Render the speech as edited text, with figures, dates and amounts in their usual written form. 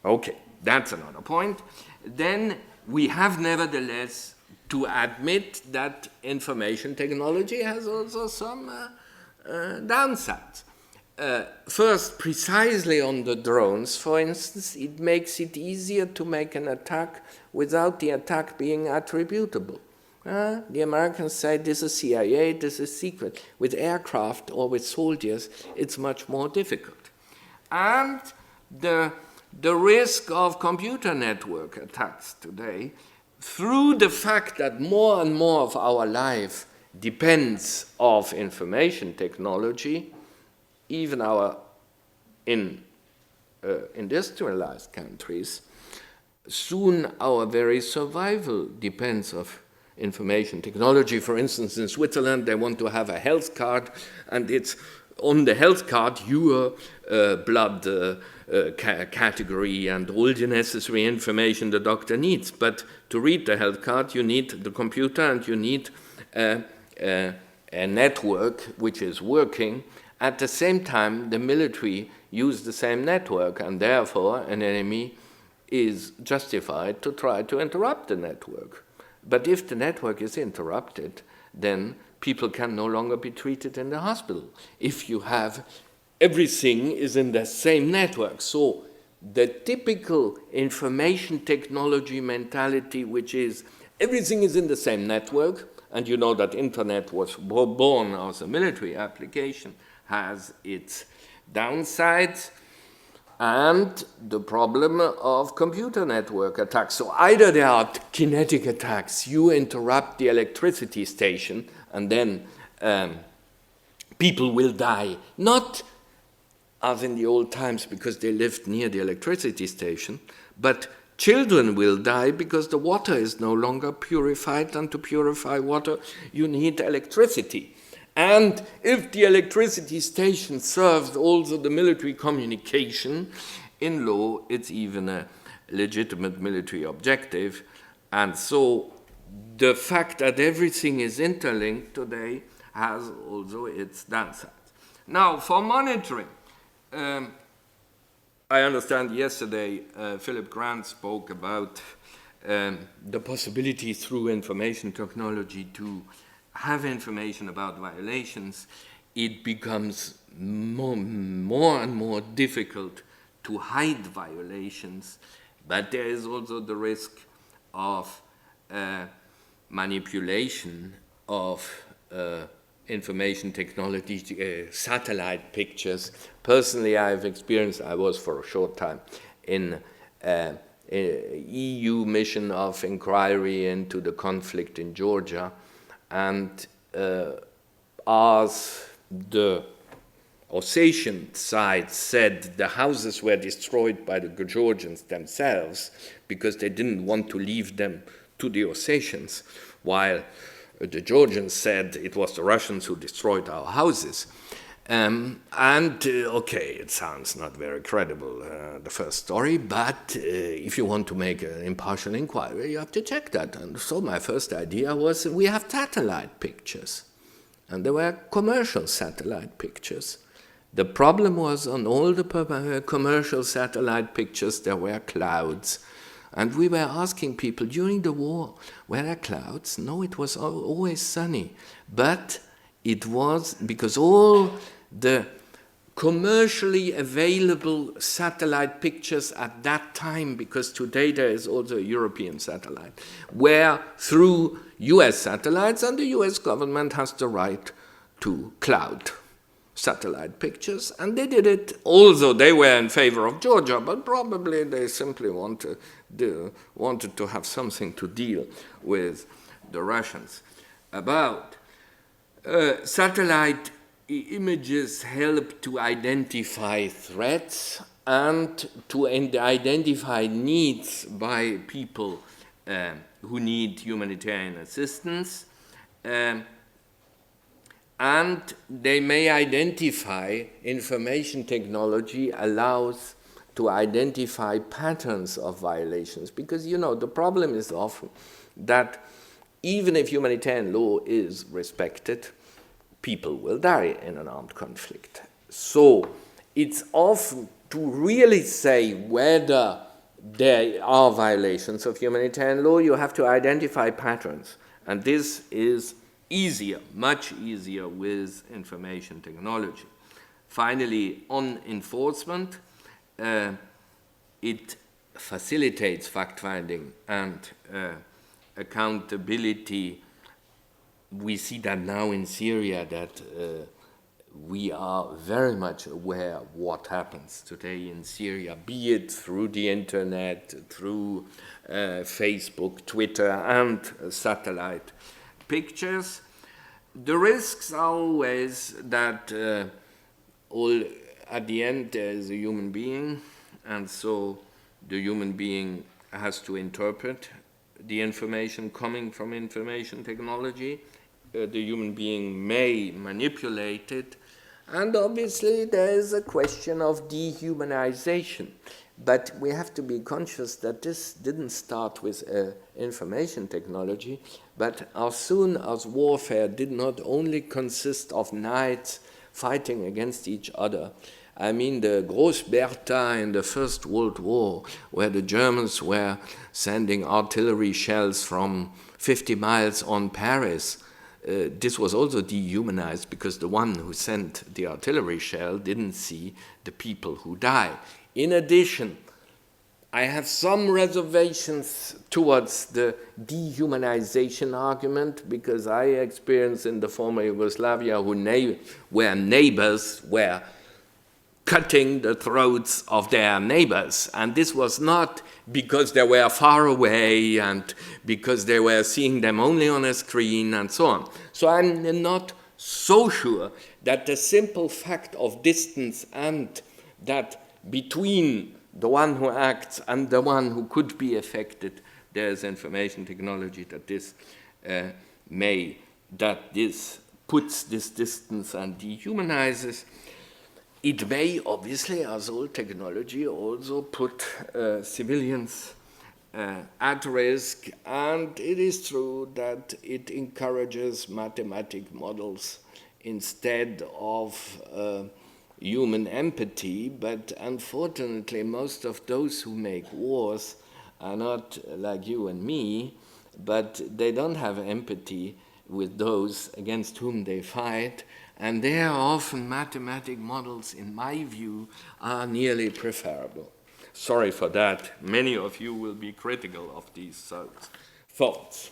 Okay, that's another point. Then we have nevertheless to admit that information technology has also some downsides. First, precisely on the drones, for instance, it makes it easier to make an attack without the attack being attributable. The Americans say this is CIA, this is secret. With aircraft or with soldiers, it's much more difficult. And the risk of computer network attacks today, through the fact that more and more of our life depends on information technology, even in industrialized countries, soon our very survival depends on information technology. For instance, in Switzerland, they want to have a health card, and it's on the health card your blood category and all the necessary information the doctor needs. But to read the health card, you need the computer and you need a network which is working. At the same time, the military use the same network, and therefore an enemy is justified to try to interrupt the network. But if the network is interrupted, then people can no longer be treated in the hospital. If you have everything is in the same network. So the typical information technology mentality, which is everything is in the same network, and you know that internet was born as a military application, has its downsides, and the problem of computer network attacks. So either there are kinetic attacks, you interrupt the electricity station, and then people will die, not as in the old times because they lived near the electricity station, but children will die because the water is no longer purified, and to purify water you need electricity. And if the electricity station serves also the military communication, in law it's even a legitimate military objective. And so the fact that everything is interlinked today has also its downsides. Now, for monitoring, I understand yesterday Philip Grant spoke about the possibility through information technology to have information about violations. It becomes more and more difficult to hide violations, but there is also the risk of manipulation of information technology, satellite pictures. Personally, I've experienced, I was for a short time in an EU mission of inquiry into the conflict in Georgia, and as the Ossetian side said, the houses were destroyed by the Georgians themselves because they didn't want to leave them to the Ossetians, while the Georgians said it was the Russians who destroyed our houses. Okay, it sounds not very credible, the first story, but if you want to make an impartial inquiry, you have to check that. And so my first idea was, we have satellite pictures, and there were commercial satellite pictures. The problem was, on all the commercial satellite pictures, there were clouds. And we were asking people, during the war, were there clouds? No, it was always sunny. But it was because all the commercially available satellite pictures at that time, because today there is also a European satellite, were through US satellites, and the US government has the right to cloud satellite pictures, and they did it. Also, they were in favor of Georgia, but probably they simply wanted to have something to deal with the Russians about. Satellite images help to identify threats and to identify needs by people who need humanitarian assistance. And they may identify, information technology allows to identify patterns of violations, because, you know, the problem is often that even if humanitarian law is respected, people will die in an armed conflict. So it's often to really say whether there are violations of humanitarian law, you have to identify patterns. And this is easier, much easier with information technology. Finally, on enforcement, it facilitates fact-finding and accountability. We see that now in Syria, that we are very much aware of what happens today in Syria, be it through the internet, through Facebook, Twitter, and satellite pictures. The risks are always that at the end there is a human being, and so the human being has to interpret the information coming from information technology. The human being may manipulate it, and obviously there is a question of dehumanization. But we have to be conscious that this didn't start with information technology, but as soon as warfare did not only consist of knights fighting against each other. I mean, the Großbertha in the First World War, where the Germans were sending artillery shells from 50 miles on Paris, this was also dehumanized because the one who sent the artillery shell didn't see the people who die. In addition, I have some reservations towards the dehumanization argument because I experienced in the former Yugoslavia where neighbors were cutting the throats of their neighbors. And this was not because they were far away and because they were seeing them only on a screen and so on. So I'm not so sure that the simple fact of distance and that between the one who acts and the one who could be affected, there's information technology that this puts this distance and dehumanizes. It may, obviously, as all technology, also put civilians at risk, and it is true that it encourages mathematic models instead of human empathy, but unfortunately most of those who make wars are not like you and me, but they don't have empathy with those against whom they fight, and there often mathematic models, in my view, are nearly preferable. Sorry for that. Many of you will be critical of these thoughts.